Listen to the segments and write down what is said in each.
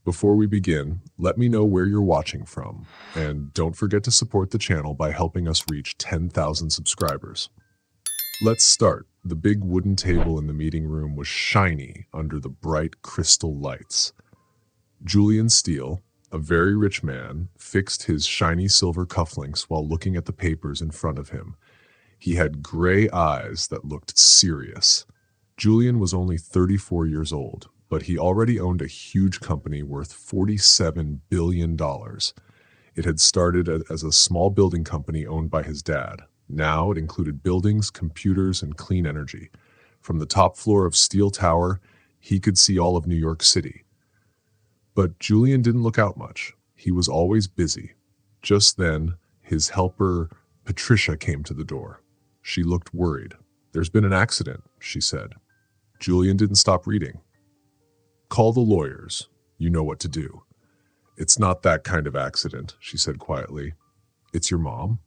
Before we begin, let me know where you're watching from, and don't forget to support the channel by helping us reach 10,000 subscribers. Let's start. The big wooden table in the meeting room was shiny under the bright crystal lights. Julian Steele, a very rich man, fixed his shiny silver cufflinks while looking at the papers in front of him. He had gray eyes that looked serious. Julian was only 34 years old, but he already owned a huge company worth $47 billion. It had started as a small building company owned by his dad. Now it included buildings, computers, and clean energy. From the top floor of Steel Tower, he could see all of New York City. But Julian didn't look out much. He was always busy. Just then, his helper, Patricia, came to the door. She looked worried. "There's been an accident," she said. Julian didn't stop reading. "Call the lawyers. You know what to do." "It's not that kind of accident," she said quietly. "It's your mom?"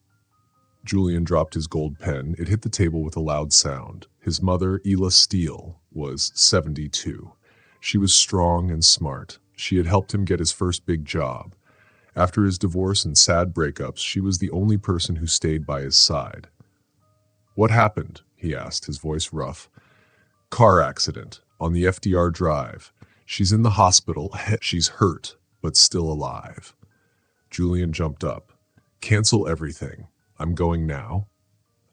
Julian dropped his gold pen. It hit the table with a loud sound. His mother, Ela Steele, was 72. She was strong and smart. She had helped him get his first big job. After his divorce and sad breakups, she was the only person who stayed by his side. "What happened?" he asked, his voice rough. "Car accident on the FDR Drive. She's in the hospital. She's hurt, but still alive." Julian jumped up. "Cancel everything. I'm going now."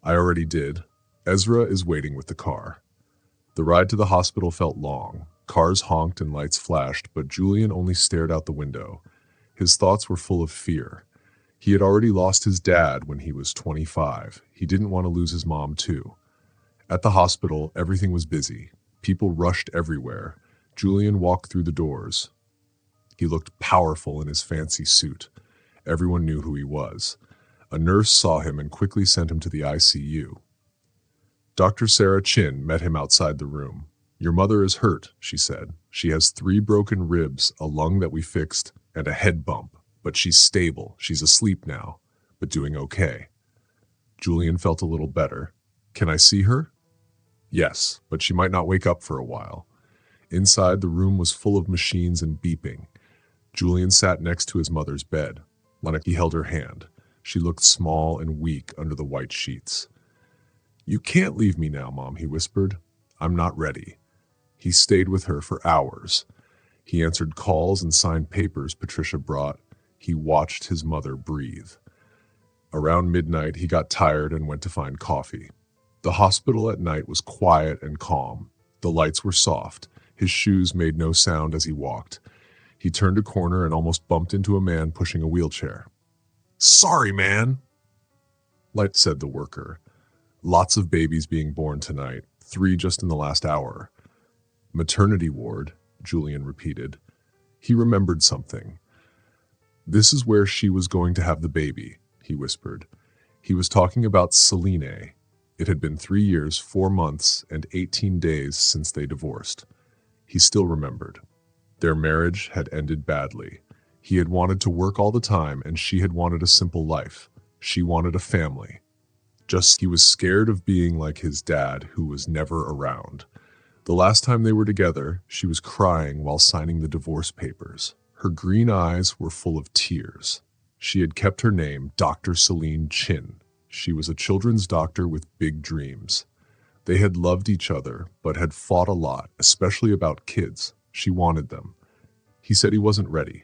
"I already did. Ezra is waiting with the car." The ride to the hospital felt long. Cars honked and lights flashed, but Julian only stared out the window. His thoughts were full of fear. He had already lost his dad when he was 25. He didn't want to lose his mom, too. At the hospital, everything was busy. People rushed everywhere. Julian walked through the doors. He looked powerful in his fancy suit. Everyone knew who he was. A nurse saw him and quickly sent him to the ICU. Dr. Sarah Chin met him outside the room. "Your mother is hurt," she said. "She has 3 broken ribs, a lung that we fixed, and a head bump. But she's stable. She's asleep now, but doing okay." Julian felt a little better. "Can I see her?" "Yes, but she might not wake up for a while." Inside, the room was full of machines and beeping. Julian sat next to his mother's bed. He held her hand. She looked small and weak under the white sheets. "You can't leave me now, Mom," he whispered. "I'm not ready." He stayed with her for hours. He answered calls and signed papers Patricia brought. He watched his mother breathe. Around midnight, he got tired and went to find coffee. The hospital at night was quiet and calm. The lights were soft. His shoes made no sound as he walked. He turned a corner and almost bumped into a man pushing a wheelchair. "Sorry, man," said the worker. "Lots of babies being born tonight, 3 just in the last hour." "Maternity ward," Julian repeated. He remembered something. "This is where she was going to have the baby," he whispered. He was talking about Selene. It had been 3 years, 4 months, and 18 days since they divorced. He still remembered. Their marriage had ended badly. He had wanted to work all the time, and she had wanted a simple life. She wanted a family. He was scared of being like his dad, who was never around. The last time they were together, she was crying while signing the divorce papers. Her green eyes were full of tears. She had kept her name, Dr. Selene Chin. She was a children's doctor with big dreams. They had loved each other, but had fought a lot, especially about kids. She wanted them. He said he wasn't ready.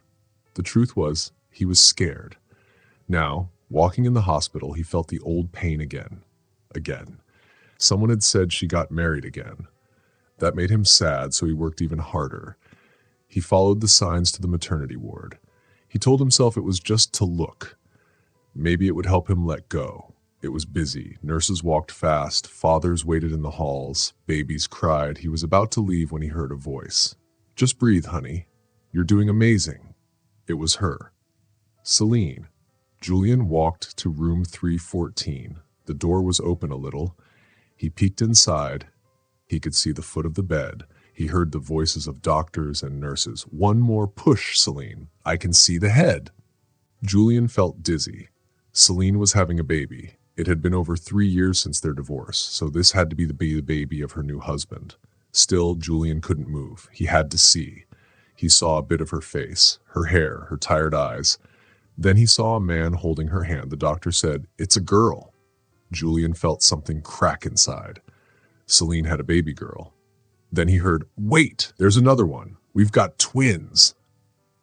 The truth was, he was scared. Now, walking in the hospital, he felt the old pain again. Someone had said she got married again. That made him sad, so he worked even harder. He followed the signs to the maternity ward. He told himself it was just to look. Maybe it would help him let go. It was busy. Nurses walked fast. Fathers waited in the halls. Babies cried. He was about to leave when he heard a voice. "Just breathe, honey. You're doing amazing." It was her. Selene. Julian walked to room 314. The door was open a little. He peeked inside. He could see the foot of the bed. He heard the voices of doctors and nurses. "One more push, Selene. I can see the head." Julian felt dizzy. Selene was having a baby. It had been over 3 years since their divorce, so this had to be the baby of her new husband. Still, Julian couldn't move. He had to see. He saw a bit of her face, her hair, her tired eyes. Then he saw a man holding her hand. The doctor said, "It's a girl." Julian felt something crack inside. Celine had a baby girl. Then he heard, "Wait, there's another one. We've got twins."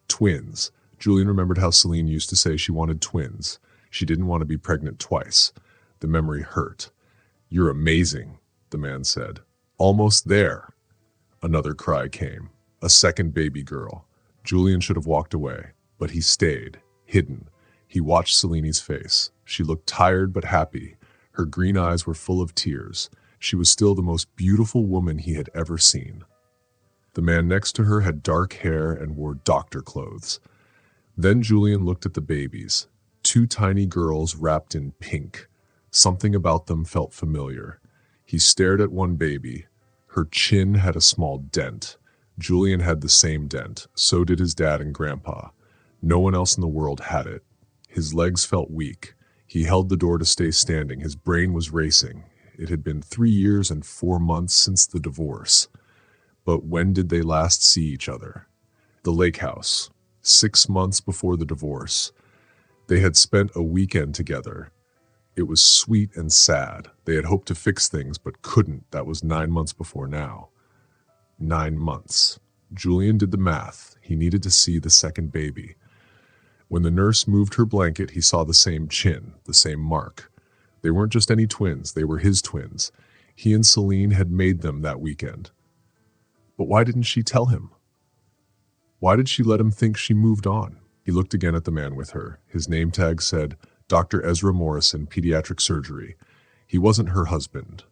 Twins. Julian remembered how Celine used to say she wanted twins. She didn't want to be pregnant twice. The memory hurt. "You're amazing," the man said. "Almost there." Another cry came. A second baby girl. Julian should have walked away, but he stayed, hidden. He watched Celine's face. She looked tired but happy. Her green eyes were full of tears. She was still the most beautiful woman he had ever seen. The man next to her had dark hair and wore doctor clothes. Then Julian looked at the babies. Two tiny girls wrapped in pink. Something about them felt familiar. He stared at one baby. Her chin had a small dent. Julian had the same dent. So did his dad and grandpa. No one else in the world had it. His legs felt weak. He held the door to stay standing. His brain was racing. It had been 3 years and 4 months since the divorce. But when did they last see each other? The lake house. 6 months before the divorce. They had spent a weekend together. It was sweet and sad. They had hoped to fix things, but couldn't. That was 9 months before now. 9 months. Julian did the math. He needed to see the second baby. When the nurse moved her blanket, he saw the same chin, the same mark. They weren't just any twins, they were his twins. He and Celine had made them that weekend. But why didn't she tell him? Why did she let him think she moved on? He looked again at the man with her. His name tag said, Dr. Ezra Morrison, Pediatric Surgery. He wasn't her husband,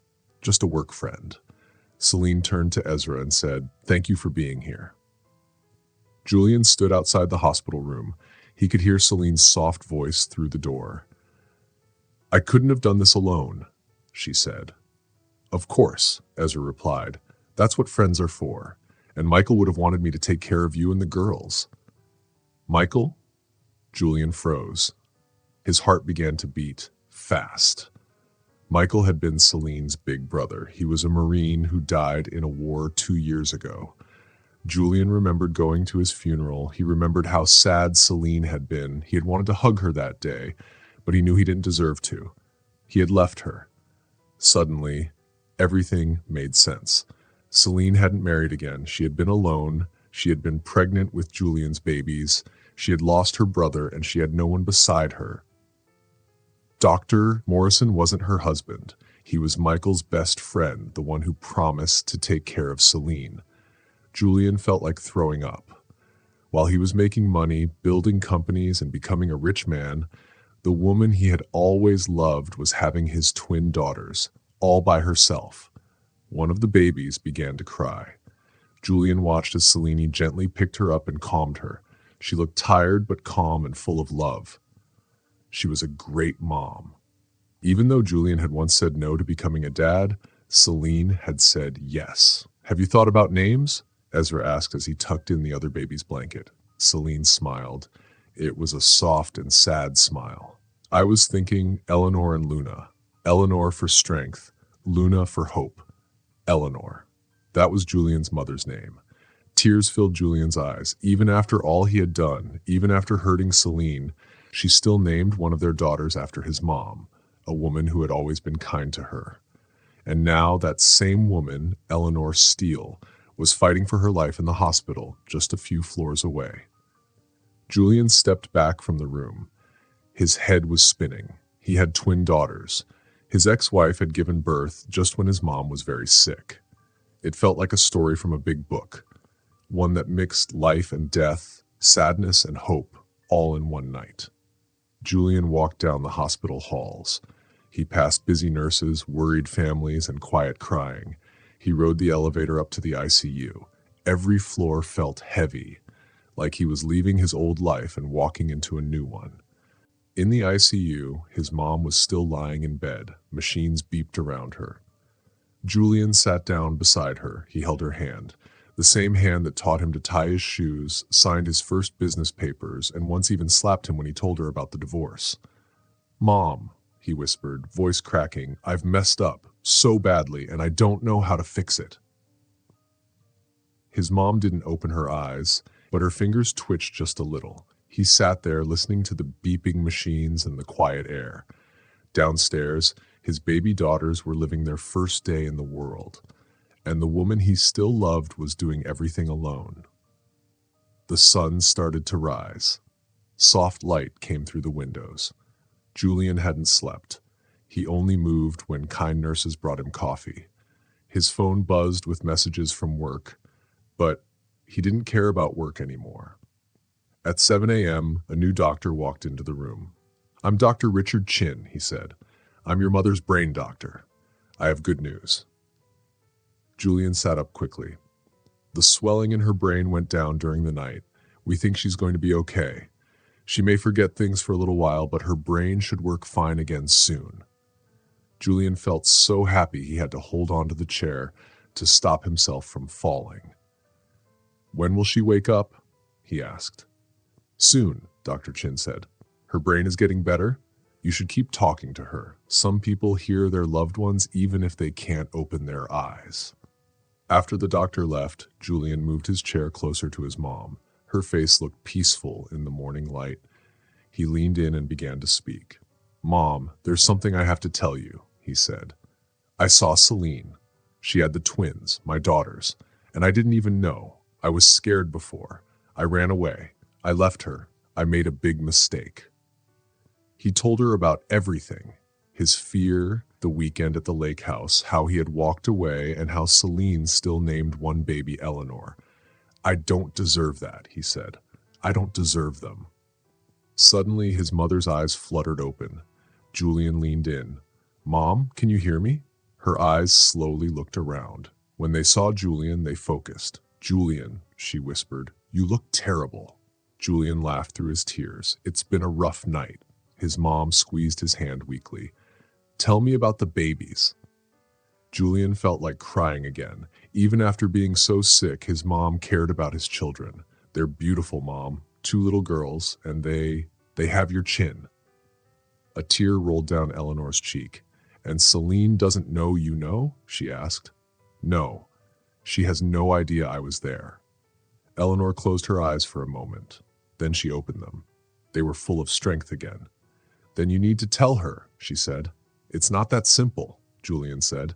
just a work friend. Celine turned to Ezra and said, "Thank you for being here." Julian stood outside the hospital room. He could hear Celine's soft voice through the door. "I couldn't have done this alone," she said. "Of course," Ezra replied. "That's what friends are for. And Michael would have wanted me to take care of you and the girls." "Michael?" Julian froze. His heart began to beat fast. Michael had been Celine's big brother. He was a Marine who died in a war 2 years ago. Julian remembered going to his funeral. He remembered how sad Celine had been. He had wanted to hug her that day, but he knew he didn't deserve to. He had left her. Suddenly, everything made sense. Celine hadn't married again. She had been alone. She had been pregnant with Julian's babies. She had lost her brother, and she had no one beside her. Dr. Morrison wasn't her husband. He was Michael's best friend, the one who promised to take care of Celine. Julian felt like throwing up. While he was making money, building companies, and becoming a rich man, the woman he had always loved was having his twin daughters, all by herself. One of the babies began to cry. Julian watched as Celine gently picked her up and calmed her. She looked tired but calm and full of love. She was a great mom. Even though Julian had once said no to becoming a dad, Celine had said yes. "Have you thought about names?" Ezra asked as he tucked in the other baby's blanket. Celine smiled. It was a soft and sad smile. "I was thinking Eleanor and Luna. Eleanor for strength, Luna for hope. Eleanor." That was Julian's mother's name. Tears filled Julian's eyes. Even after all he had done, even after hurting Celine, she still named one of their daughters after his mom, a woman who had always been kind to her. And now that same woman, Eleanor Steele, was fighting for her life in the hospital just a few floors away. Julian stepped back from the room. His head was spinning. He had twin daughters. His ex-wife had given birth just when his mom was very sick. It felt like a story from a big book, one that mixed life and death, sadness and hope, all in one night. Julian walked down the hospital halls. He passed busy nurses, worried families, and quiet crying. He rode the elevator up to the ICU. Every floor felt heavy, like he was leaving his old life and walking into a new one. In the ICU, his mom was still lying in bed. Machines beeped around her. Julian sat down beside her. He held her hand, the same hand that taught him to tie his shoes, signed his first business papers, and once even slapped him when he told her about the divorce. "Mom," he whispered, voice cracking, "I've messed up so badly, and I don't know how to fix it." His mom didn't open her eyes. but her fingers twitched just a little. He sat there listening to the beeping machines and the quiet air. Downstairs, his baby daughters were living their first day in the world, and the woman he still loved was doing everything alone. The sun started to rise. Soft light came through the windows. Julian hadn't slept. He only moved when kind nurses brought him coffee. His phone buzzed with messages from work, but he didn't care about work anymore. At 7 a.m., a new doctor walked into the room. "I'm Dr. Richard Chin," he said. "I'm your mother's brain doctor. I have good news." Julian sat up quickly. The swelling in her brain went down during the night. "We think she's going to be okay. She may forget things for a little while, but her brain should work fine again soon." Julian felt so happy he had to hold on to the chair to stop himself from falling. "When will she wake up?" he asked. "Soon," Dr. Chin said. "Her brain is getting better. You should keep talking to her. Some people hear their loved ones even if they can't open their eyes." After the doctor left, Julian moved his chair closer to his mom. Her face looked peaceful in the morning light. He leaned in and began to speak. "Mom, there's something I have to tell you," he said. "I saw Celine. She had the twins, my daughters, and I didn't even know. I was scared before. I ran away. I left her. I made a big mistake." He told her about everything. His fear, the weekend at the lake house, how he had walked away, and how Celine still named one baby Eleanor. "I don't deserve that," he said. "I don't deserve them." Suddenly, his mother's eyes fluttered open. Julian leaned in. "Mom, can you hear me?" Her eyes slowly looked around. When they saw Julian, they focused. "Julian," she whispered, "you look terrible." Julian laughed through his tears. "It's been a rough night." His mom squeezed his hand weakly. "Tell me about the babies." Julian felt like crying again. Even after being so sick, his mom cared about his children. "They're beautiful, Mom. 2 little girls, and they have your chin." A tear rolled down Eleanor's cheek. "And Celine doesn't know you know?" she asked. "No. She has no idea I was there." Eleanor closed her eyes for a moment. Then she opened them. They were full of strength again. "Then you need to tell her," she said. "It's not that simple," Julian said.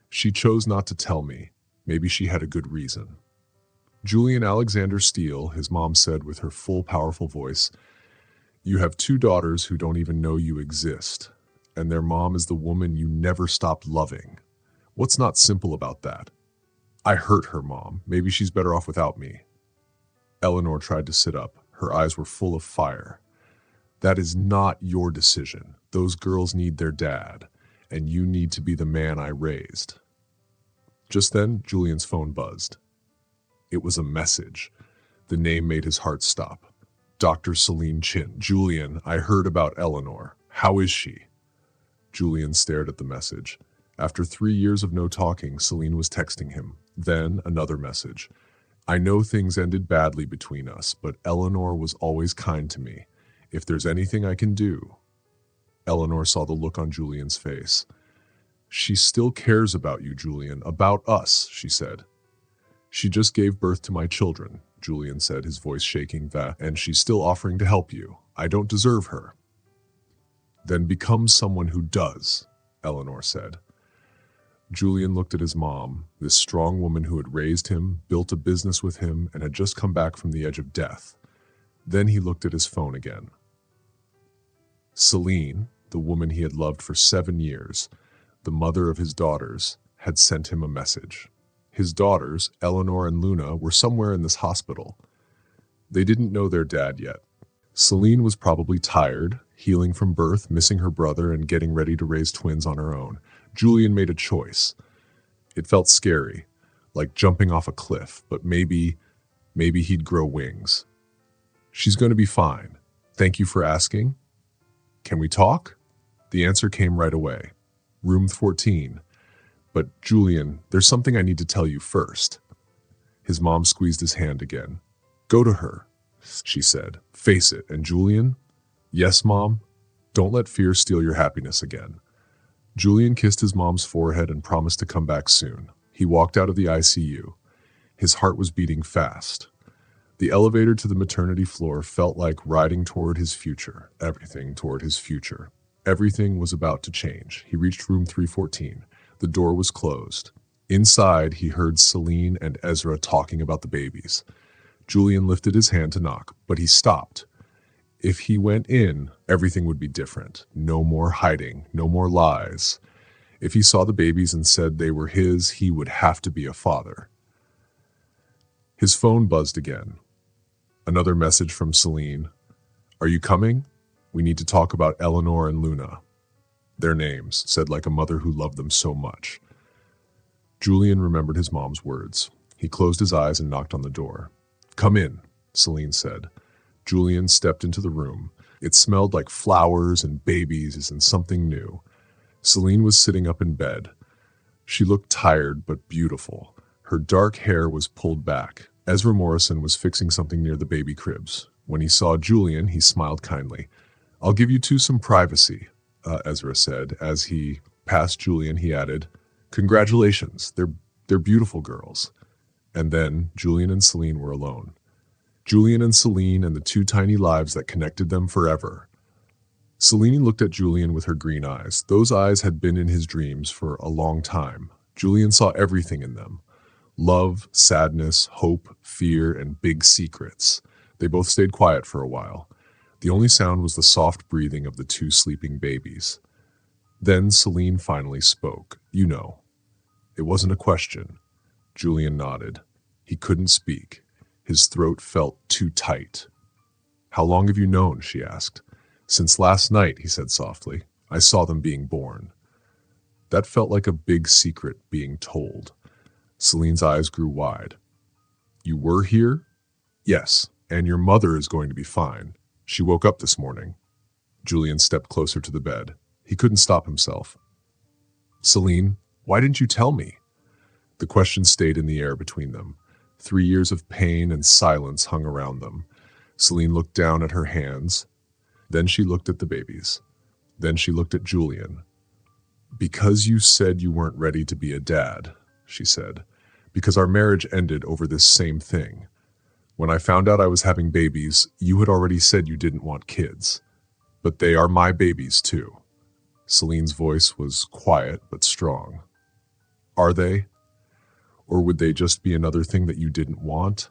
"She chose not to tell me. Maybe she had a good reason." "Julian Alexander Steele," his mom said with her full, powerful voice, "you have 2 daughters who don't even know you exist, and their mom is the woman you never stopped loving. What's not simple about that?" "I hurt her, Mom. Maybe she's better off without me." Eleanor tried to sit up. Her eyes were full of fire. "That is not your decision. Those girls need their dad, and you need to be the man I raised." Just then, Julian's phone buzzed. It was a message. The name made his heart stop. "Dr. Celine Chin. Julian, I heard about Eleanor. How is she?" Julian stared at the message. After 3 years of no talking, Celine was texting him. Then another message. "I know things ended badly between us, but Eleanor was always kind to me. If there's anything I can do." Eleanor saw the look on Julian's face. "She still cares about you, Julian, about us," she said. "She just gave birth to my children," Julian said, his voice shaking, "and she's still offering to help you. I don't deserve her." "Then become someone who does," Eleanor said. Julian looked at his mom, this strong woman who had raised him, built a business with him, and had just come back from the edge of death. Then he looked at his phone again. Celine, the woman he had loved for 7 years, the mother of his daughters, had sent him a message. His daughters, Eleanor and Luna, were somewhere in this hospital. They didn't know their dad yet. Celine was probably tired, healing from birth, missing her brother, and getting ready to raise twins on her own. Julian made a choice. It felt scary, like jumping off a cliff, but maybe he'd grow wings. "She's going to be fine. Thank you for asking. Can we talk?" The answer came right away. "Room 14. But Julian, there's something I need to tell you first." His mom squeezed his hand again. "Go to her," she said. "Face it." And Julian? "Yes, Mom? Don't let fear steal your happiness again." Julian kissed his mom's forehead and promised to come back soon. He walked out of the ICU. His heart was beating fast. The elevator to the maternity floor felt like riding toward his future, everything toward his future. Everything was about to change. He reached room 314. The door was closed. Inside, he heard Celine and Ezra talking about the babies. Julian lifted his hand to knock, but he stopped. If he went in, everything would be different. No more hiding, no more lies. If he saw the babies and said they were his, he would have to be a father. His phone buzzed again. Another message from Celine. "Are you coming? We need to talk about Eleanor and Luna." Their names, said like a mother who loved them so much. Julian remembered his mom's words. He closed his eyes and knocked on the door. "Come in," Celine said. Julian stepped into the room. It smelled like flowers and babies and something new. Celine was sitting up in bed. She looked tired but beautiful. Her dark hair was pulled back. Ezra Morrison was fixing something near the baby cribs. When he saw Julian, he smiled kindly. "I'll give you two some privacy," Ezra said. As he passed Julian, he added, "Congratulations, they're beautiful girls." And then Julian and Celine were alone. Julian and Celine and the two tiny lives that connected them forever. Celine looked at Julian with her green eyes. Those eyes had been in his dreams for a long time. Julian saw everything in them. Love, sadness, hope, fear, and big secrets. They both stayed quiet for a while. The only sound was the soft breathing of the two sleeping babies. Then Celine finally spoke. "You know." It wasn't a question. Julian nodded. He couldn't speak. His throat felt too tight. "How long have you known?" she asked. "Since last night," he said softly. "I saw them being born." That felt like a big secret being told. Celine's eyes grew wide. "You were here?" "Yes, and your mother is going to be fine. She woke up this morning." Julian stepped closer to the bed. He couldn't stop himself. "Celine, why didn't you tell me?" The question stayed in the air between them. 3 years of pain and silence hung around them. Celine looked down at her hands. Then she looked at the babies. Then she looked at Julian. "Because you said you weren't ready to be a dad," she said. "Because our marriage ended over this same thing. When I found out I was having babies, you had already said you didn't want kids. But they are my babies too." Celine's voice was quiet but strong. "Are they? Or would they just be another thing that you didn't want?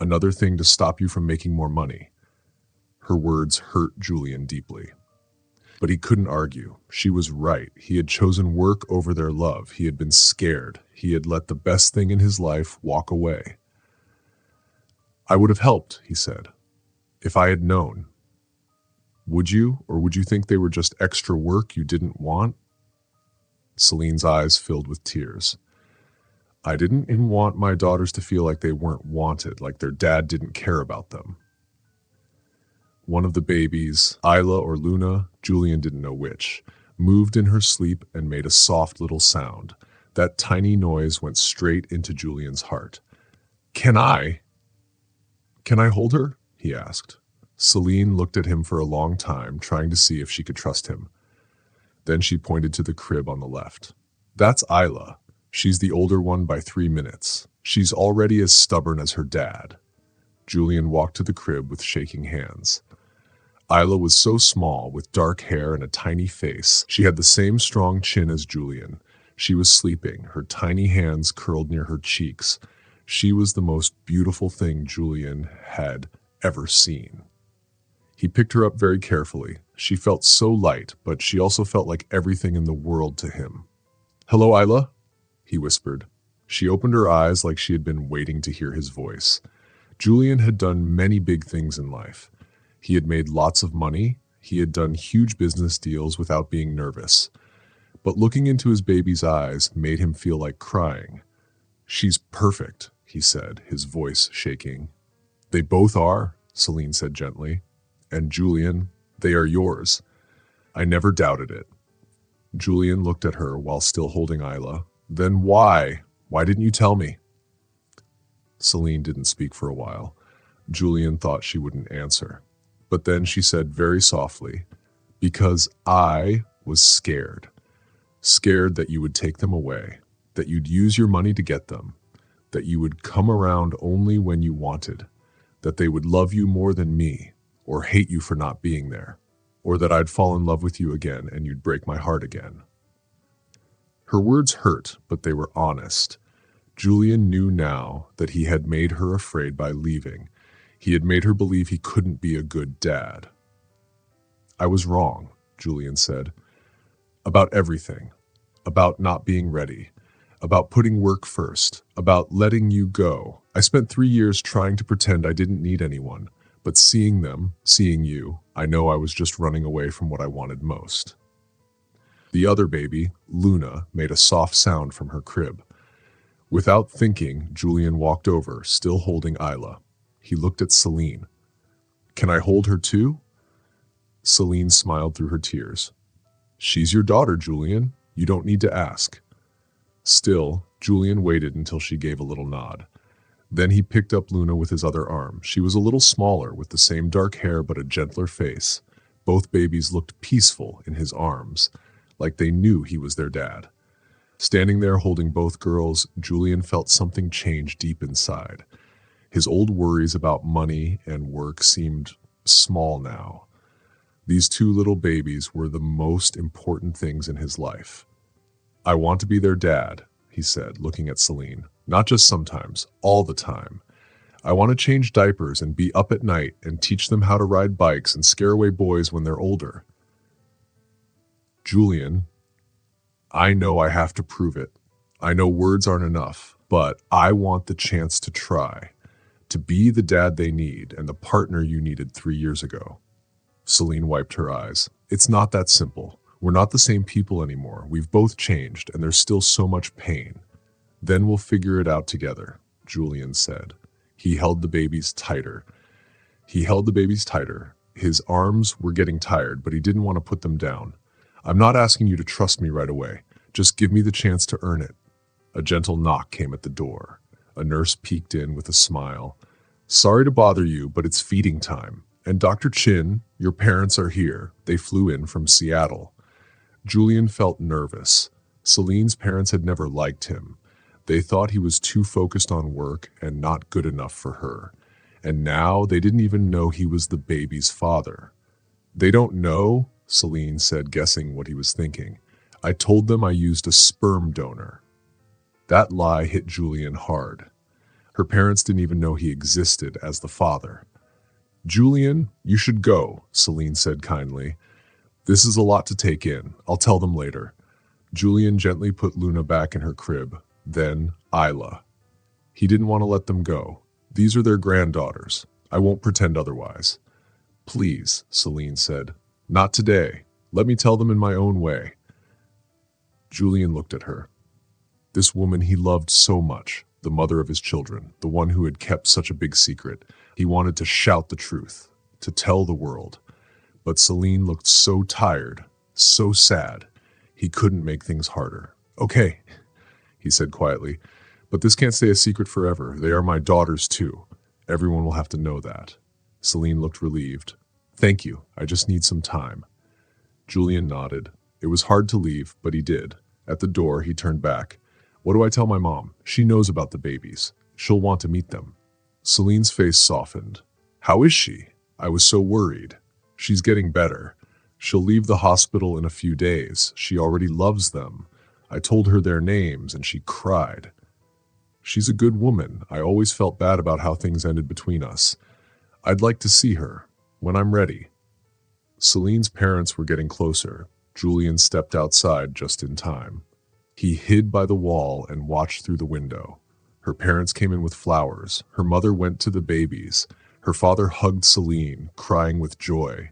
Another thing to stop you from making more money?" Her words hurt Julian deeply. But he couldn't argue. She was right. He had chosen work over their love. He had been scared. He had let the best thing in his life walk away. "I would have helped," he said, "if I had known." "Would you? Or would you think they were just extra work you didn't want?" Celine's eyes filled with tears. "I didn't even want my daughters to feel like they weren't wanted, like their dad didn't care about them." One of the babies, Isla or Luna, Julian didn't know which, moved in her sleep and made a soft little sound. That tiny noise went straight into Julian's heart. Can I hold her?" he asked. Celine looked at him for a long time, trying to see if she could trust him. Then she pointed to the crib on the left. "That's Isla. She's the older one by 3 minutes. She's already as stubborn as her dad." Julian walked to the crib with shaking hands. Isla was so small, with dark hair and a tiny face. She had the same strong chin as Julian. She was sleeping, her tiny hands curled near her cheeks. She was the most beautiful thing Julian had ever seen. He picked her up very carefully. She felt so light, but she also felt like everything in the world to him. "Hello, Isla," he whispered. She opened her eyes like she had been waiting to hear his voice. Julian had done many big things in life. He had made lots of money. He had done huge business deals without being nervous. But looking into his baby's eyes made him feel like crying. "She's perfect," he said, his voice shaking. "They both are," Celine said gently. "And Julian, they are yours. I never doubted it." Julian looked at her while still holding Isla. "Then why? Why didn't you tell me?" Celine didn't speak for a while. Julian thought she wouldn't answer. But then she said very softly, "Because I was scared. Scared that you would take them away, that you'd use your money to get them, that you would come around only when you wanted, that they would love you more than me, or hate you for not being there, or that I'd fall in love with you again and you'd break my heart again. Her words hurt, but they were honest. Julian knew now that he had made her afraid by leaving. He had made her believe he couldn't be a good dad. I was wrong, Julian said, about everything, about not being ready, about putting work first, about letting you go. I spent 3 years trying to pretend I didn't need anyone, but seeing them, seeing you, I know I was just running away from what I wanted most. The other baby, Luna, made a soft sound from her crib. Without thinking, Julian walked over, still holding Isla. He looked at Celine. Can I hold her too? Celine smiled through her tears. She's your daughter, Julian. You don't need to ask. Still, Julian waited until she gave a little nod. Then he picked up Luna with his other arm. She was a little smaller, with the same dark hair but a gentler face. Both babies looked peaceful in his arms, like they knew he was their dad. Standing there holding both girls, Julian felt something change deep inside. His old worries about money and work seemed small now. These two little babies were the most important things in his life. I want to be their dad, he said, looking at Celine. Not just sometimes, all the time. I want to change diapers and be up at night and teach them how to ride bikes and scare away boys when they're older. Julian, I know I have to prove it. I know words aren't enough, but I want the chance to try, to be the dad they need and the partner you needed 3 years ago. Celine wiped her eyes. It's not that simple. We're not the same people anymore. We've both changed, and there's still so much pain. Then we'll figure it out together, Julian said. He held the babies tighter. His arms were getting tired, but he didn't want to put them down. I'm not asking you to trust me right away. Just give me the chance to earn it. A gentle knock came at the door. A nurse peeked in with a smile. Sorry to bother you, but it's feeding time. And Dr. Chin, your parents are here. They flew in from Seattle. Julian felt nervous. Celine's parents had never liked him. They thought he was too focused on work and not good enough for her. And now they didn't even know he was the baby's father. They don't know, Celine said, guessing what he was thinking. I told them I used a sperm donor. That lie hit Julian hard. Her parents didn't even know he existed as the father. Julian, you should go, Celine said kindly. This is a lot to take in. I'll tell them later. Julian gently put Luna back in her crib. Then Isla. He didn't want to let them go. These are their granddaughters. I won't pretend otherwise. Please, Celine said. Not today. Let me tell them in my own way. Julian looked at her. This woman he loved so much, the mother of his children, the one who had kept such a big secret. He wanted to shout the truth, to tell the world. But Celine looked so tired, so sad, he couldn't make things harder. Okay, he said quietly, but this can't stay a secret forever. They are my daughters too. Everyone will have to know that. Celine looked relieved. Thank you, I just need some time. Julian nodded. It was hard to leave, but he did. At the door, he turned back. What do I tell my mom? She knows about the babies. She'll want to meet them. Celine's face softened. How is she? I was so worried. She's getting better. She'll leave the hospital in a few days. She already loves them. I told her their names and she cried. She's a good woman. I always felt bad about how things ended between us. I'd like to see her, when I'm ready. Celine's parents were getting closer. Julian stepped outside just in time. He hid by the wall and watched through the window. Her parents came in with flowers. Her mother went to the babies. Her father hugged Celine, crying with joy.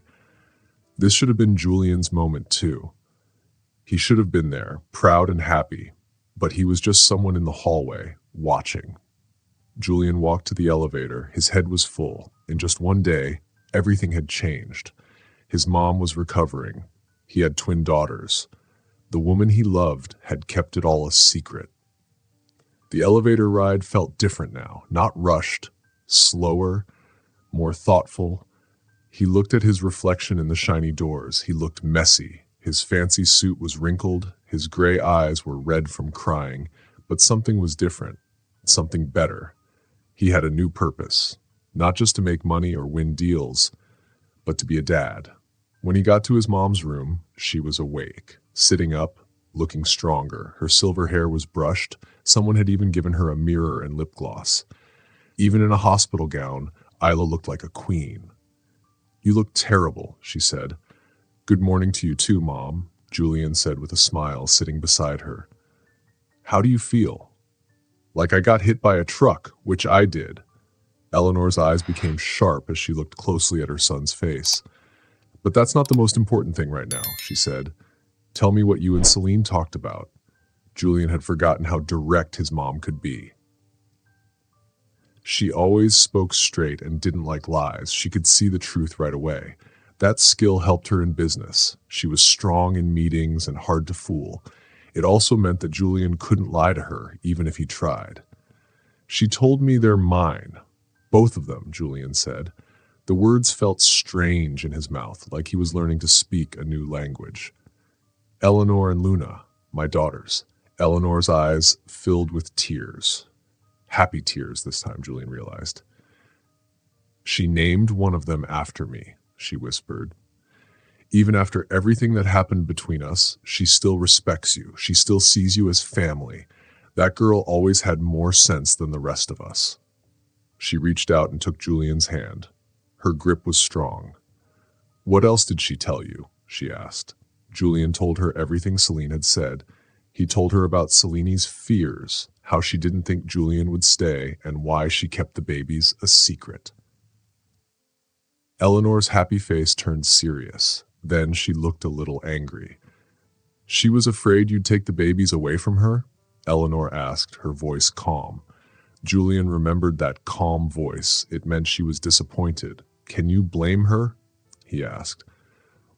This should have been Julian's moment too. He should have been there, proud and happy, but he was just someone in the hallway, watching. Julian walked to the elevator. His head was full. In just one day, everything had changed. His mom was recovering. He had twin daughters. The woman he loved had kept it all a secret. The elevator ride felt different now, not rushed, slower, more thoughtful. He looked at his reflection in the shiny doors. He looked messy. His fancy suit was wrinkled. His gray eyes were red from crying. But something was different, something better. He had a new purpose. Not just to make money or win deals, but to be a dad. When he got to his mom's room, she was awake, sitting up, looking stronger. Her silver hair was brushed. Someone had even given her a mirror and lip gloss. Even in a hospital gown, Isla looked like a queen. "You look terrible," she said. "Good morning to you too, Mom," Julian said with a smile, sitting beside her. "How do you feel?" "Like I got hit by a truck, which I did." Eleanor's eyes became sharp as she looked closely at her son's face. "But that's not the most important thing right now," she said. "Tell me what you and Celine talked about." Julian had forgotten how direct his mom could be. She always spoke straight and didn't like lies. She could see the truth right away. That skill helped her in business. She was strong in meetings and hard to fool. It also meant that Julian couldn't lie to her, even if he tried. "She told me they're mine. Both of them," Julian said. The words felt strange in his mouth, like he was learning to speak a new language. "Eleanor and Luna, my daughters." Eleanor's eyes filled with tears. Happy tears this time, Julian realized. "She named one of them after me," she whispered. "Even after everything that happened between us, she still respects you. She still sees you as family. That girl always had more sense than the rest of us." She reached out and took Julian's hand. Her grip was strong. "What else did she tell you?" she asked. Julian told her everything Celine had said. He told her about Celine's fears, how she didn't think Julian would stay, and why she kept the babies a secret. Eleanor's happy face turned serious. Then she looked a little angry. "She was afraid you'd take the babies away from her?" Eleanor asked, her voice calm. Julian remembered that calm voice. It meant she was disappointed. "Can you blame her?" he asked.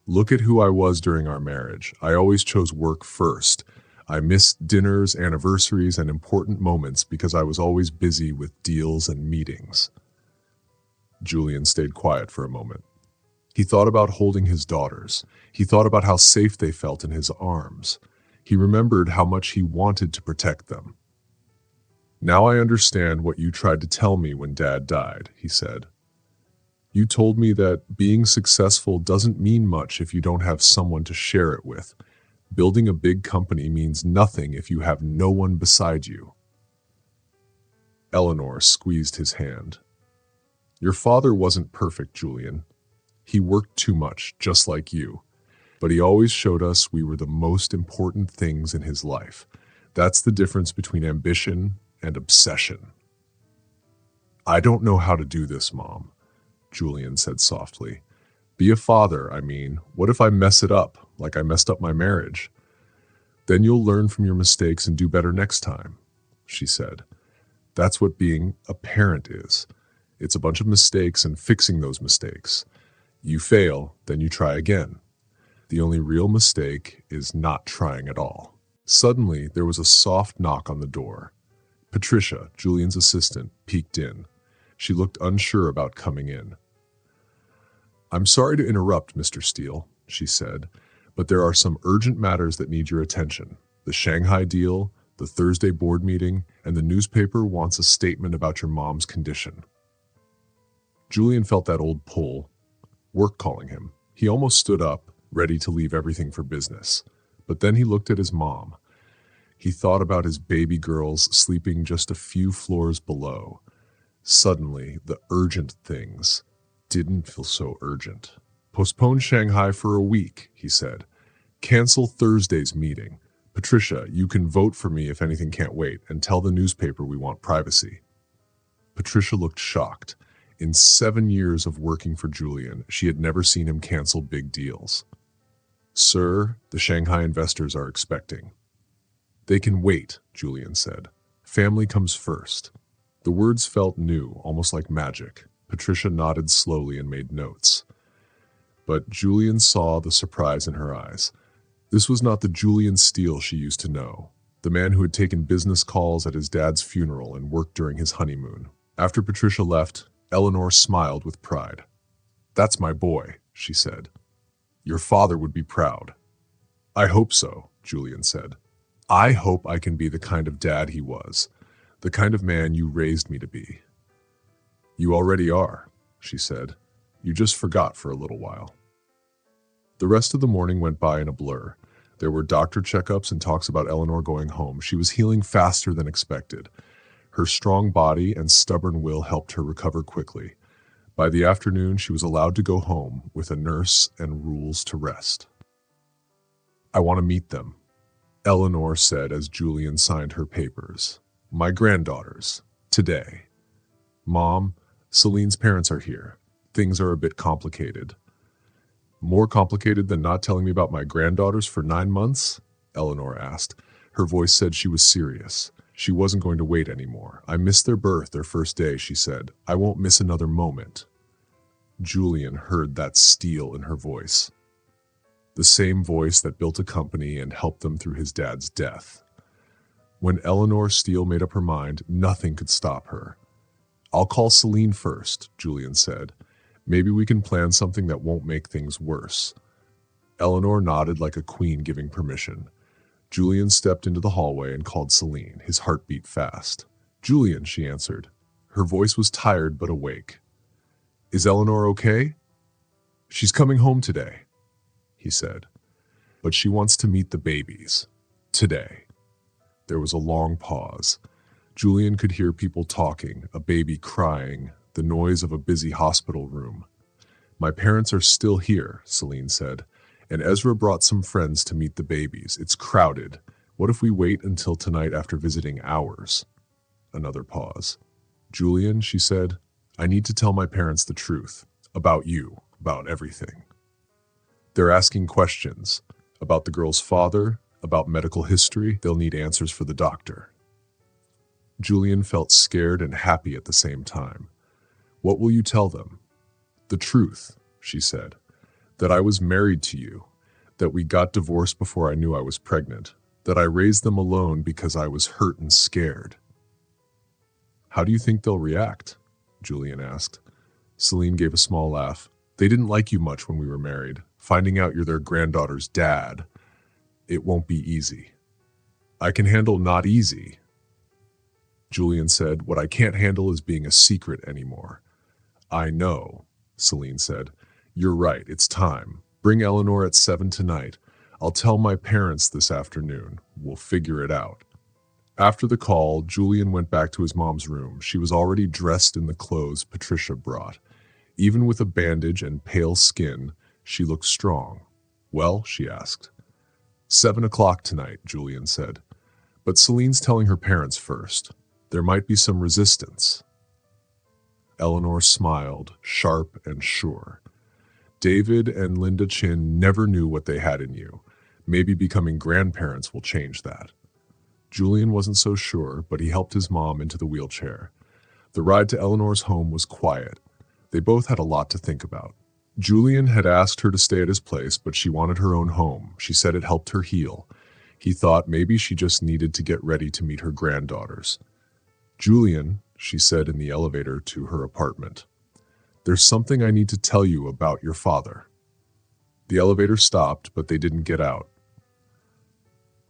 "Look at who I was during our marriage. I always chose work first. I missed dinners, anniversaries, and important moments because I was always busy with deals and meetings." Julian stayed quiet for a moment. He thought about holding his daughters. He thought about how safe they felt in his arms. He remembered how much he wanted to protect them. "Now I understand what you tried to tell me when Dad died," he said. "You told me that being successful doesn't mean much if you don't have someone to share it with. Building a big company means nothing if you have no one beside you." Eleanor squeezed his hand. "Your father wasn't perfect, Julian. He worked too much, just like you. But he always showed us we were the most important things in his life. That's the difference between ambition and obsession." "I don't know how to do this, Mom," Julian said softly. "Be a father, I mean. What if I mess it up, like I messed up my marriage?" "Then you'll learn from your mistakes and do better next time," she said. "That's what being a parent is. It's a bunch of mistakes and fixing those mistakes. You fail, then you try again. The only real mistake is not trying at all." Suddenly, there was a soft knock on the door. Patricia, Julian's assistant, peeked in. She looked unsure about coming in. "I'm sorry to interrupt, Mr. Steele," she said, "but there are some urgent matters that need your attention. The Shanghai deal, the Thursday board meeting, and the newspaper wants a statement about your mom's condition." Julian felt that old pull, work calling him. He almost stood up, ready to leave everything for business. But then he looked at his mom. He thought about his baby girls sleeping just a few floors below. Suddenly, the urgent things didn't feel so urgent. "Postpone Shanghai for a week," he said. "Cancel Thursday's meeting. Patricia, you can vote for me if anything can't wait, and tell the newspaper we want privacy." Patricia looked shocked. In 7 years of working for Julian, she had never seen him cancel big deals. "Sir, the Shanghai investors are expecting." "They can wait," Julian said. "Family comes first." The words felt new, almost like magic. Patricia nodded slowly and made notes. But Julian saw the surprise in her eyes. This was not the Julian Steele she used to know, the man who had taken business calls at his dad's funeral and worked during his honeymoon. After Patricia left, Eleanor smiled with pride. "That's my boy," she said. "Your father would be proud." "I hope so," Julian said. "I hope I can be the kind of dad he was, the kind of man you raised me to be." You already are, she said. You just forgot for a little while. The rest of the morning went by in a blur. There were doctor checkups and talks about Eleanor going home. She was healing faster than expected. Her strong body and stubborn will helped her recover quickly. By the afternoon, she was allowed to go home with a nurse and rules to rest. I want to meet them, Eleanor said as Julian signed her papers. My granddaughters. Today. Mom, Celine's parents are here. Things are a bit complicated. More complicated than not telling me about my granddaughters for 9 months? Eleanor asked. Her voice said she was serious. She wasn't going to wait anymore. I missed their birth, their first day, she said. I won't miss another moment. Julian heard that steel in her voice. The same voice that built a company and helped them through his dad's death. When Eleanor Steele made up her mind, nothing could stop her. I'll call Celine first, Julian said. Maybe we can plan something that won't make things worse. Eleanor nodded like a queen giving permission. Julian stepped into the hallway and called Celine. His heart beat fast. Julian, she answered. Her voice was tired but awake. Is Eleanor okay? She's coming home today, he said. But she wants to meet the babies. Today. There was a long pause. Julian could hear people talking, a baby crying, the noise of a busy hospital room. My parents are still here, Celine said, and Ezra brought some friends to meet the babies. It's crowded. What if we wait until tonight after visiting ours? Another pause. Julian, she said, I need to tell my parents the truth. About you, about everything. They're asking questions. About the girl's father, about medical history. They'll need answers for the doctor. Julian felt scared and happy at the same time. What will you tell them? The truth, she said. That I was married to you. That we got divorced before I knew I was pregnant. That I raised them alone because I was hurt and scared. How do you think they'll react? Julian asked. Celine gave a small laugh. They didn't like you much when we were married. Finding out you're their granddaughter's dad. It won't be easy. I can handle not easy. Julian said, what I can't handle is being a secret anymore. I know, Celine said. You're right, it's time. Bring Eleanor at 7 tonight. I'll tell my parents this afternoon. We'll figure it out. After the call, Julian went back to his mom's room. She was already dressed in the clothes Patricia brought. Even with a bandage and pale skin, she looked strong. Well, she asked. 7 o'clock tonight, Julian said. But Celine's telling her parents first. There might be some resistance. Eleanor smiled, sharp and sure. David and Linda Chin never knew what they had in you. Maybe becoming grandparents will change that. Julian wasn't so sure, but he helped his mom into the wheelchair. The ride to Eleanor's home was quiet. They both had a lot to think about. Julian had asked her to stay at his place, but she wanted her own home. She said it helped her heal. He thought maybe she just needed to get ready to meet her granddaughters. Julian, she said in the elevator to her apartment, there's something I need to tell you about your father. The elevator stopped, but they didn't get out.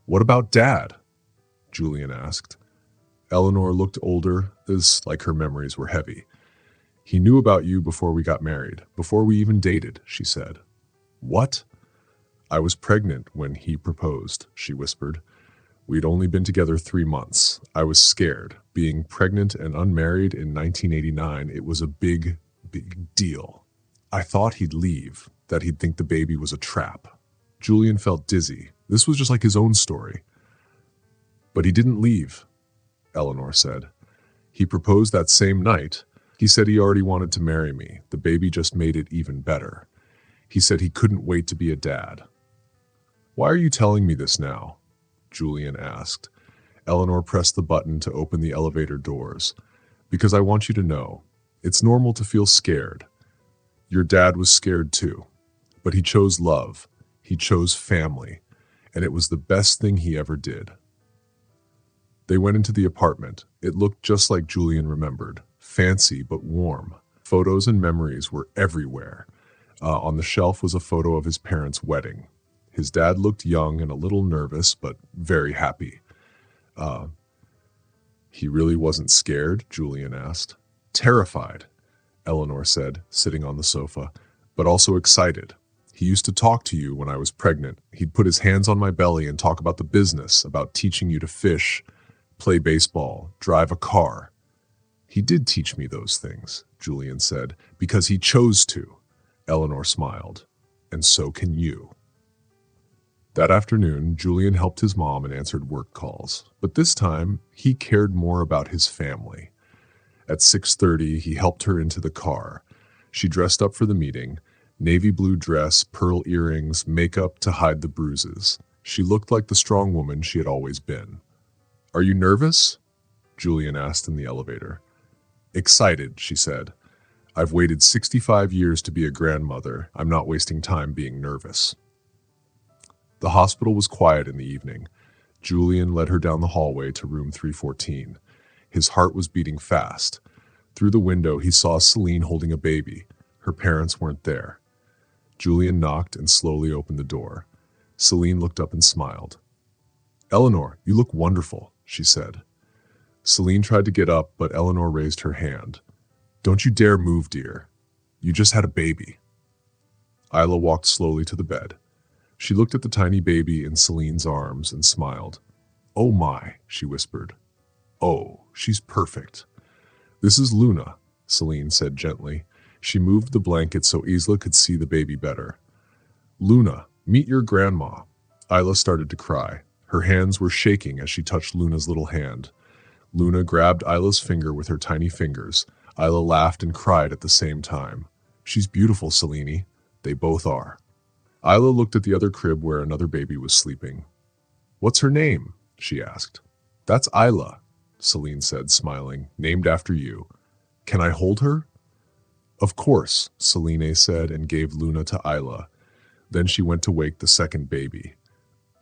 What about Dad? Julian asked. Eleanor looked older, as like her memories were heavy. He knew about you before we got married, before we even dated, she said. What? I was pregnant when he proposed, she whispered. We'd only been together 3 months. I was scared. Being pregnant and unmarried in 1989, it was a big deal. I thought he'd leave, that he'd think the baby was a trap. Julian felt dizzy. This was just like his own story. But he didn't leave, Eleanor said. He proposed that same night. He said he already wanted to marry me. The baby just made it even better. He said he couldn't wait to be a dad. Why are you telling me this now? Julian asked. Eleanor pressed the button to open the elevator doors. Because I want you to know. It's normal to feel scared. Your dad was scared too. But he chose love. He chose family. And it was the best thing he ever did. They went into the apartment. It looked just like Julian remembered. Fancy but warm. Photos and memories were everywhere. On the shelf was a photo of his parents' wedding. His dad looked young and a little nervous, but very happy. He really wasn't scared? Julian asked. Terrified. Eleanor said, sitting on the sofa, but also excited. He used to talk to you when I was pregnant. He'd put his hands on my belly and talk about the business, about teaching you to fish, play baseball, drive a car. He did teach me those things, Julian said, because he chose to. Eleanor smiled. And so can you. That afternoon, Julian helped his mom and answered work calls. But this time, he cared more about his family. At 6:30, he helped her into the car. She dressed up for the meeting, navy blue dress, pearl earrings, makeup to hide the bruises. She looked like the strong woman she had always been. "Are you nervous?" Julian asked in the elevator. "Excited," she said. "I've waited 65 years to be a grandmother. I'm not wasting time being nervous." The hospital was quiet in the evening. Julian led her down the hallway to room 314. His heart was beating fast. Through the window, he saw Celine holding a baby. Her parents weren't there. Julian knocked and slowly opened the door. Celine looked up and smiled. "Eleanor, you look wonderful," she said. Celine tried to get up, but Eleanor raised her hand. "Don't you dare move, dear. You just had a baby." Isla walked slowly to the bed. She looked at the tiny baby in Celine's arms and smiled. "Oh my," she whispered. "Oh, she's perfect." "This is Luna," Celine said gently. She moved the blanket so Isla could see the baby better. "Luna, meet your grandma." Isla started to cry. Her hands were shaking as she touched Luna's little hand. Luna grabbed Isla's finger with her tiny fingers. Isla laughed and cried at the same time. "She's beautiful, Celine." "They both are." Isla looked at the other crib where another baby was sleeping. "What's her name?" she asked. "That's Isla," Celine said, smiling. "Named after you. Can I hold her?" "Of course," Celine said and gave Luna to Isla. Then she went to wake the second baby.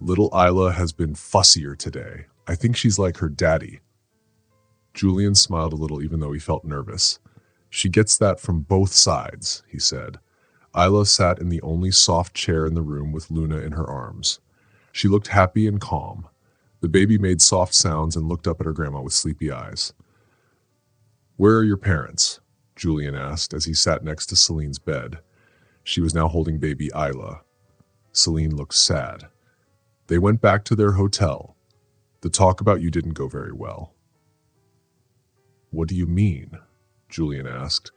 "Little Isla has been fussier today. I think she's like her daddy." Julian smiled a little even though he felt nervous. "She gets that from both sides," he said. Isla sat in the only soft chair in the room with Luna in her arms. She looked happy and calm. The baby made soft sounds and looked up at her grandma with sleepy eyes. "Where are your parents?" Julian asked as he sat next to Celine's bed. She was now holding baby Isla. Celine looked sad. "They went back to their hotel. The talk about you didn't go very well." "What do you mean?" Julian asked.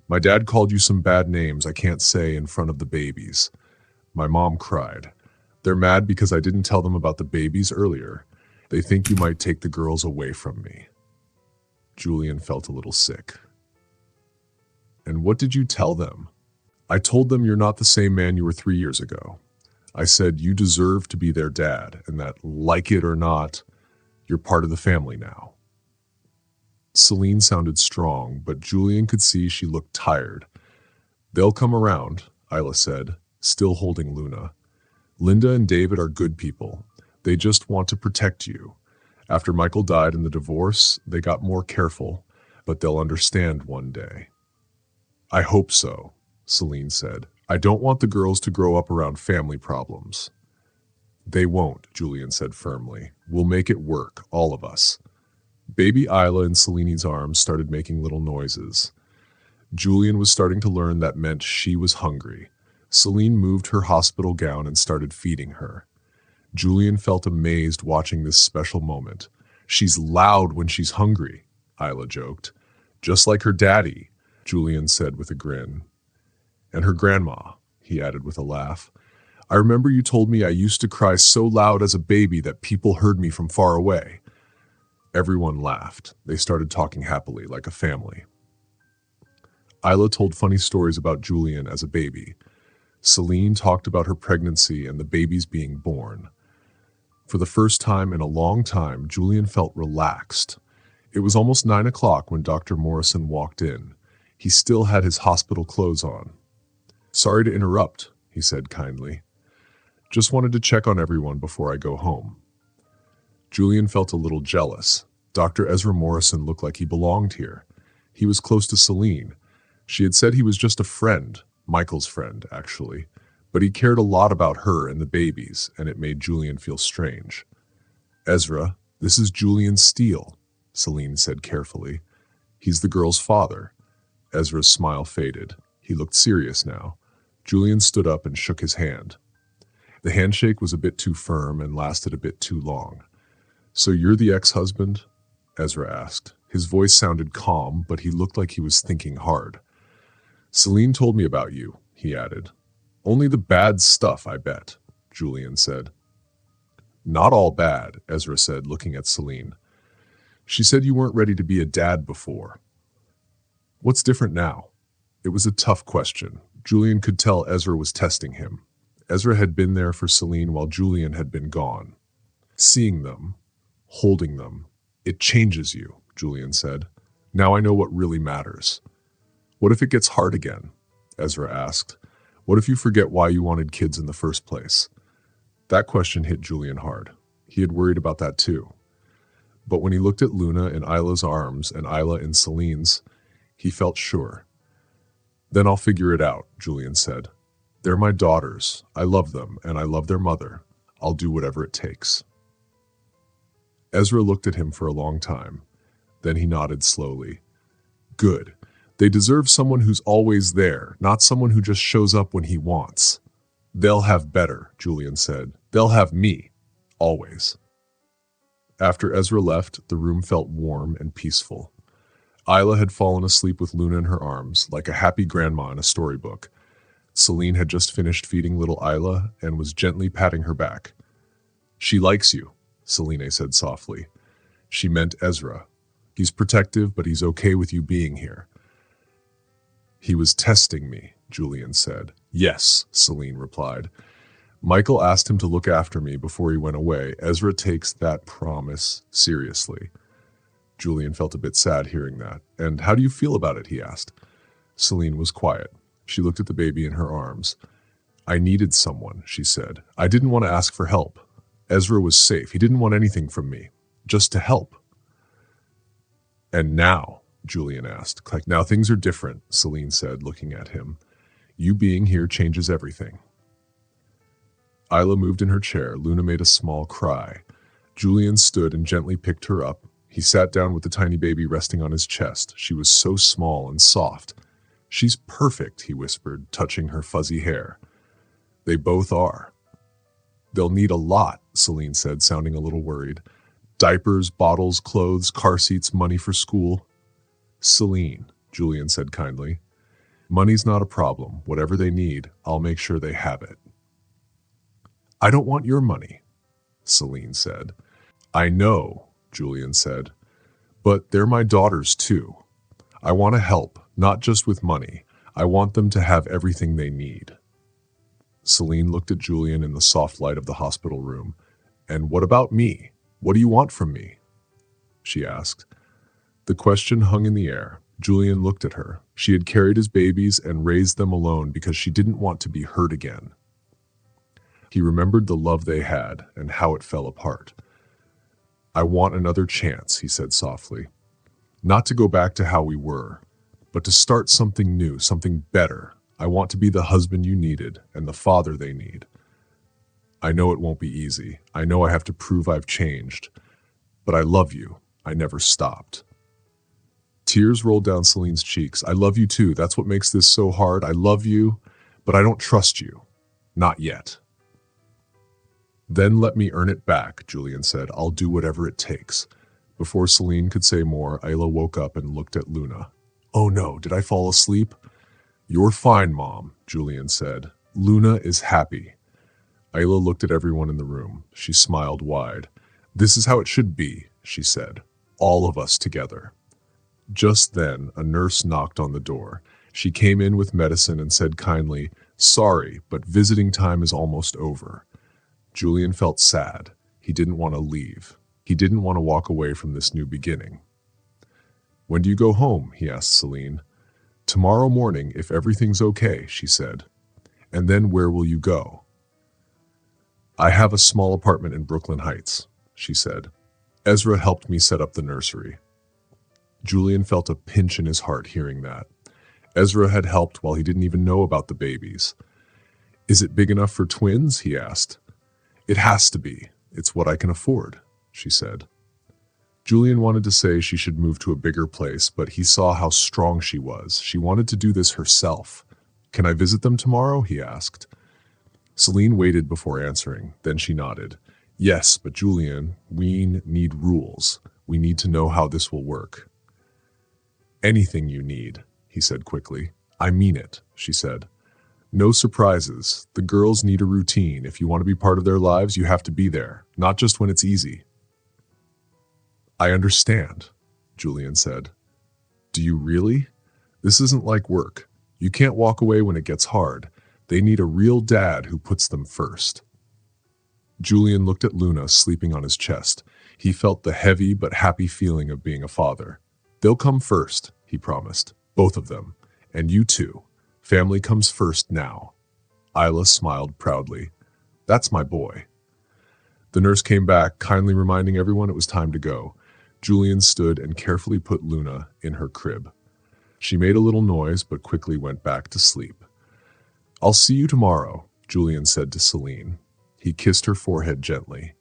"My dad called you some bad names I can't say in front of the babies." My mom cried. "They're mad because I didn't tell them about the babies earlier. They think you might take the girls away from me." Julian felt a little sick. "And what did you tell them?" "I told them you're not the same man you were 3 years ago. I said you deserve to be their dad and that, like it or not, you're part of the family now." Celine sounded strong, but Julian could see she looked tired. "They'll come around," Isla said, still holding Luna. "Linda and David are good people. They just want to protect you. After Michael died in the divorce, they got more careful, but they'll understand one day." "I hope so," Celine said. "I don't want the girls to grow up around family problems." "They won't," Julian said firmly. "We'll make it work, all of us." Baby Isla in Celine's arms started making little noises. Julian was starting to learn that meant she was hungry. Celine moved her hospital gown and started feeding her. Julian felt amazed watching this special moment. "She's loud when she's hungry," Isla joked. "Just like her daddy," Julian said with a grin. "And her grandma," he added with a laugh. "I remember you told me I used to cry so loud as a baby that people heard me from far away." Everyone laughed. They started talking happily, like a family. Isla told funny stories about Julian as a baby. Celine talked about her pregnancy and the babies being born. For the first time in a long time, Julian felt relaxed. It was almost 9 o'clock when Dr. Morrison walked in. He still had his hospital clothes on. "Sorry to interrupt," he said kindly. "Just wanted to check on everyone before I go home." Julian felt a little jealous. Dr. Ezra Morrison looked like he belonged here. He was close to Celine. She had said he was just a friend, Michael's friend, actually. But he cared a lot about her and the babies, and it made Julian feel strange. "Ezra, this is Julian Steele," Celine said carefully. "He's the girl's father. Ezra's smile faded. He looked serious now. Julian stood up and shook his hand. The handshake was a bit too firm and lasted a bit too long. "So you're the ex-husband?" Ezra asked. His voice sounded calm, but he looked like he was thinking hard. "Celine told me about you," he added. "Only the bad stuff, I bet," Julian said. "Not all bad," Ezra said, looking at Celine. "She said you weren't ready to be a dad before. What's different now?" It was a tough question. Julian could tell Ezra was testing him. Ezra had been there for Celine while Julian had been gone. "Seeing them, holding them, it changes you," Julian said. "Now I know what really matters." "What if it gets hard again?" Ezra asked. "What if you forget why you wanted kids in the first place?" That question hit Julian hard. He had worried about that too. But when he looked at Luna in Isla's arms and Isla in Celine's, he felt sure. "Then I'll figure it out," Julian said. "They're my daughters. I love them, and I love their mother. I'll do whatever it takes." Ezra looked at him for a long time. Then he nodded slowly. "Good. They deserve someone who's always there, not someone who just shows up when he wants." "They'll have better," Julian said. "They'll have me. Always." After Ezra left, the room felt warm and peaceful. Isla had fallen asleep with Luna in her arms, like a happy grandma in a storybook. Celine had just finished feeding little Isla and was gently patting her back. "She likes you," Celine said softly. She meant Ezra. "He's protective, but he's okay with you being here." "He was testing me," Julian said. "Yes," Celine replied. "Michael asked him to look after me before he went away. Ezra takes that promise seriously." Julian felt a bit sad hearing that. "And how do you feel about it?" he asked. Celine was quiet. She looked at the baby in her arms. "I needed someone," she said. "I didn't want to ask for help. Ezra was safe. He didn't want anything from me, just to help." "And now?" Julian asked. "Now things are different," Celine said, looking at him. "You being here changes everything." Isla moved in her chair. Luna made a small cry. Julian stood and gently picked her up. He sat down with the tiny baby resting on his chest. She was so small and soft. "She's perfect," he whispered, touching her fuzzy hair. "They both are." "They'll need a lot," Celine said, sounding a little worried. "Diapers, bottles, clothes, car seats, money for school." "Celine," Julian said kindly, "money's not a problem. Whatever they need, I'll make sure they have it." "I don't want your money," Celine said. "I know," Julian said, "but they're my daughters too. I want to help, not just with money. I want them to have everything they need." Celine looked at Julian in the soft light of the hospital room. "And what about me? What do you want from me?" she asked. The question hung in the air. Julian looked at her. She had carried his babies and raised them alone because she didn't want to be hurt again. He remembered the love they had and how it fell apart. "I want another chance," he said softly. "Not to go back to how we were, but to start something new, something better. I want to be the husband you needed and the father they need. I know it won't be easy. I know I have to prove I've changed. But I love you. I never stopped." Tears rolled down Celine's cheeks. "I love you too. That's what makes this so hard. I love you, but I don't trust you. Not yet." "Then let me earn it back," Julian said. "I'll do whatever it takes." Before Celine could say more, Isla woke up and looked at Luna. "Oh no, did I fall asleep?" "You're fine, Mom," Julian said. "Luna is happy." Isla looked at everyone in the room. She smiled wide. "This is how it should be," she said. "All of us together." Just then, a nurse knocked on the door. She came in with medicine and said kindly, "Sorry, but visiting time is almost over." Julian felt sad. He didn't want to leave. He didn't want to walk away from this new beginning. "When do you go home?" he asked Celine. "Tomorrow morning, if everything's okay," she said. "And then where will you go?" "I have a small apartment in Brooklyn Heights," she said. "Ezra helped me set up the nursery." Julian felt a pinch in his heart hearing that. Ezra had helped while he didn't even know about the babies. "Is it big enough for twins?" he asked. "It has to be. It's what I can afford," she said. Julian wanted to say she should move to a bigger place, but he saw how strong she was. She wanted to do this herself. Can I visit them tomorrow? He asked. Celine waited before answering. Then she nodded. Yes, but Julian, we need rules. We need to know how this will work. Anything you need, he said quickly. I mean it, she said. No surprises. The girls need a routine. If you want to be part of their lives, you have to be there, not just when it's easy. I understand, Julian said. Do you really? This isn't like work. You can't walk away when it gets hard. They need a real dad who puts them first. Julian looked at Luna sleeping on his chest. He felt the heavy but happy feeling of being a father. They'll come first, he promised. Both of them. And you too. Family comes first now. Isla smiled proudly. That's my boy. The nurse came back, kindly reminding everyone it was time to go. Julian stood and carefully put Luna in her crib. She made a little noise, but quickly went back to sleep. I'll see you tomorrow, Julian said to Celine. He kissed her forehead gently.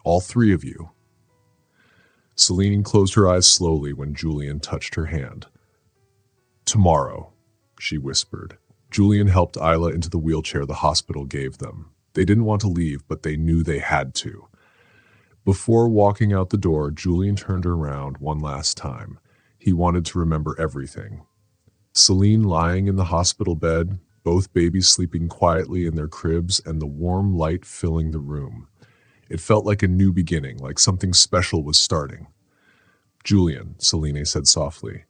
All three of you. Celine closed her eyes slowly when Julian touched her hand. Tomorrow, she whispered. Julian helped Isla into the wheelchair the hospital gave them. They didn't want to leave, but they knew they had to. Before walking out the door, Julian turned around one last time. He wanted to remember everything. Celine lying in the hospital bed, both babies sleeping quietly in their cribs, and the warm light filling the room. It felt like a new beginning, like something special was starting. Julian, Celine said softly,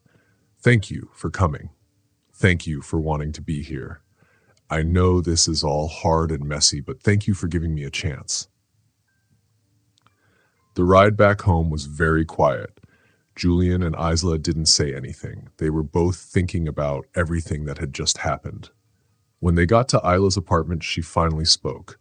thank you for coming. Thank you for wanting to be here. I know this is all hard and messy, but thank you for giving me a chance. The ride back home was very quiet. Julian and Isla didn't say anything. They were both thinking about everything that had just happened. When they got to Isla's apartment, she finally spoke.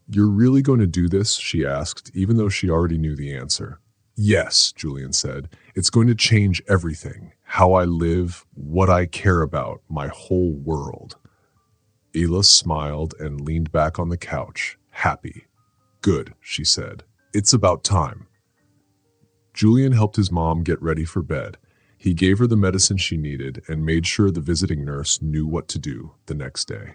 You're really going to do this? She asked, even though she already knew the answer. Yes, Julian said. It's going to change everything. How I live, what I care about, my whole world. Isla smiled and leaned back on the couch, happy. Good, she said. It's about time. Julian helped his mom get ready for bed. He gave her the medicine she needed and made sure the visiting nurse knew what to do the next day.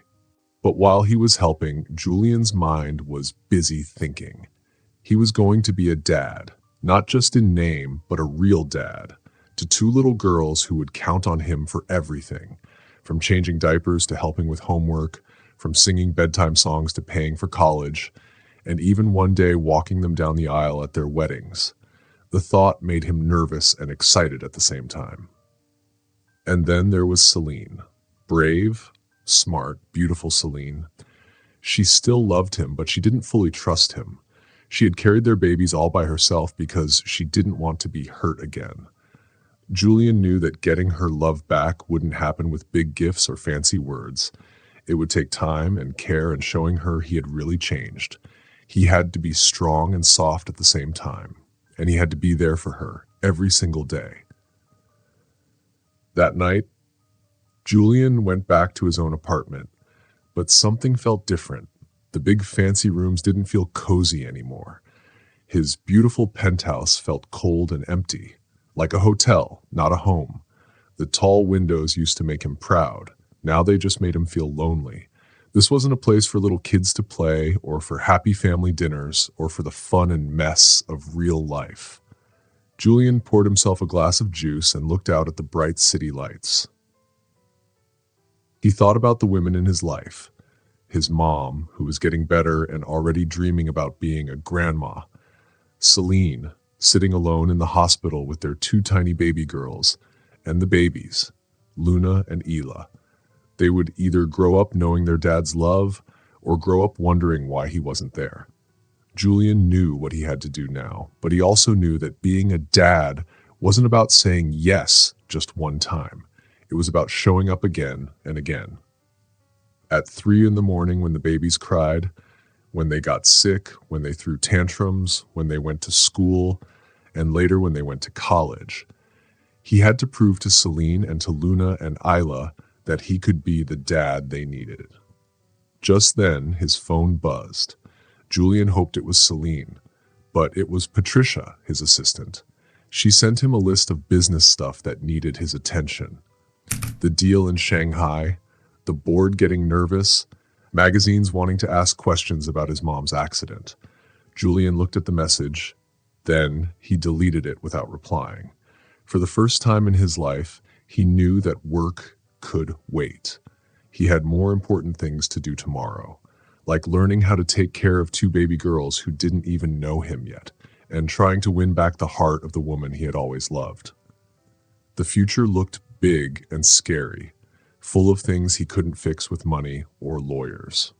But while he was helping, Julian's mind was busy thinking. He was going to be a dad, not just in name, but a real dad, to two little girls who would count on him for everything, from changing diapers to helping with homework, from singing bedtime songs to paying for college, and even one day walking them down the aisle at their weddings. The thought made him nervous and excited at the same time. And then there was Celine. Brave, smart, beautiful Celine. She still loved him, but she didn't fully trust him. She had carried their babies all by herself because she didn't want to be hurt again. Julian knew that getting her love back wouldn't happen with big gifts or fancy words. It would take time and care and showing her he had really changed. He had to be strong and soft at the same time, and he had to be there for her every single day. That night, Julian went back to his own apartment, but something felt different. The big fancy rooms didn't feel cozy anymore. His beautiful penthouse felt cold and empty, like a hotel, not a home. The tall windows used to make him proud. Now they just made him feel lonely. This wasn't a place for little kids to play, or for happy family dinners, or for the fun and mess of real life. Julian poured himself a glass of juice and looked out at the bright city lights. He thought about the women in his life. His mom, who was getting better and already dreaming about being a grandma. Celine, sitting alone in the hospital with their two tiny baby girls, and the babies, Luna and Isla. They would either grow up knowing their dad's love or grow up wondering why he wasn't there. Julian knew what he had to do now, but he also knew that being a dad wasn't about saying yes just one time. It was about showing up again and again. At 3 in the morning when the babies cried, when they got sick, when they threw tantrums, when they went to school, and later when they went to college. He had to prove to Celine and to Luna and Isla that he could be the dad they needed. Just then, his phone buzzed. Julian hoped it was Celine, But it was Patricia, his assistant. She sent him a list of business stuff that needed his attention. The deal in Shanghai, the board getting nervous, magazines wanting to ask questions about his mom's accident. Julian looked at the message, then he deleted it without replying. For the first time in his life, he knew that work could wait. He had more important things to do tomorrow, like learning how to take care of two baby girls who didn't even know him yet, and trying to win back the heart of the woman he had always loved. The future looked big and scary, full of things he couldn't fix with money or lawyers.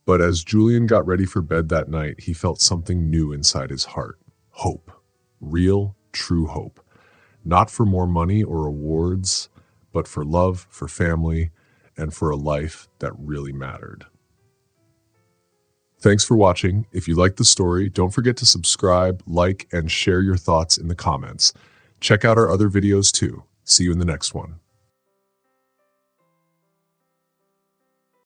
But as Julian got ready for bed that night, he felt something new inside his heart. Hope. Real, true hope. Not for more money or awards, but for love, for family, and for a life that really mattered. Thanks for watching. If you liked the story, don't forget to subscribe, like, and share your thoughts in the comments. Check out our other videos too. See you in the next one.